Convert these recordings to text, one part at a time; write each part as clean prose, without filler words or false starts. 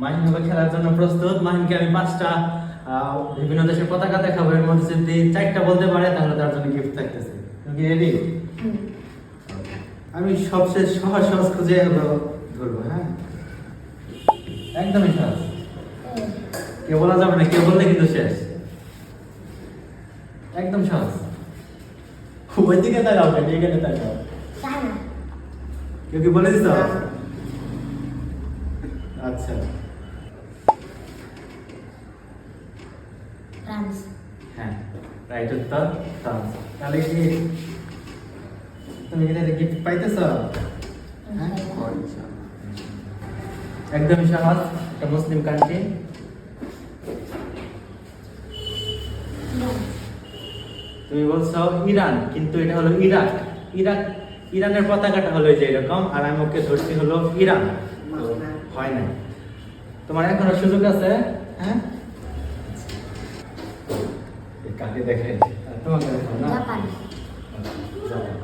মাহিন হবে খেলার জন্য প্রস্তুত। মাহিনকে আমি 5টা বিভিন্ন দেশের পতাকা দেখাবো, এর মধ্যে যদি 4টা বলতে পারে তাহলে তার জন্য গিফট থাকতেছে। তুমি কি রেডি? আমি সবচেয়ে সহজ সহজ খুঁজে ধরবো। হ্যাঁ, একদমই সহজ, কেউ বলা যাবে না, কেউ বললে কিন্তু শেষ। একদম সহজ। ওই দিকে তাকাও, এখানে তাকাও। কেউ কি বলে দিছ? আচ্ছা, ফ্রান্স। হ্যাঁ, রাইট উত্তর ফ্রান্স। তাহলে কি তুমি কি গিফট পাইতেছ? হ্যাঁ, একদমই সহজ, একটা মুসলিম কান্ট্রি। তুমি বলছো ইরান, কিন্তু এটা হলো ইরাক। ইরাক, ইরানের পতাকাটা হলো যে এরকম, আর আমি ওকে ধরছি হলো ইরান। তো হয় না, তোমার এখনো সুযোগ আছে। হ্যাঁ, কাকে দেখে তোমাকে দেখাও না। জাপান। জাপান।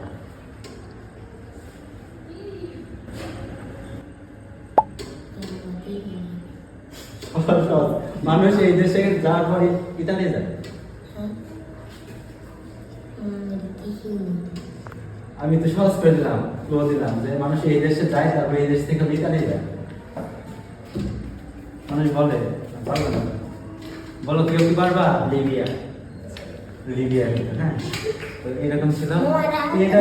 সহজ সহজ। মানুষ এই দেশে যাওয়ার পরে ইতালি যায়। আমি তো সহজ করে দিলাম, ক্লু দিলাম যে মানুষ এই দেশে যায়, তারপরে এই দেশ থেকে ইতালি যায়। মানুষ বলে, পারবে না। বলো কেউ কি পারবা? লিবিয়া। লিবিয়া, হ্যাঁ। তো এরকম ছিল।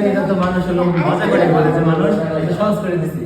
এটা তো মানুষ হলো মজা করে বলে যে মানুষ সহজ করে দিছি।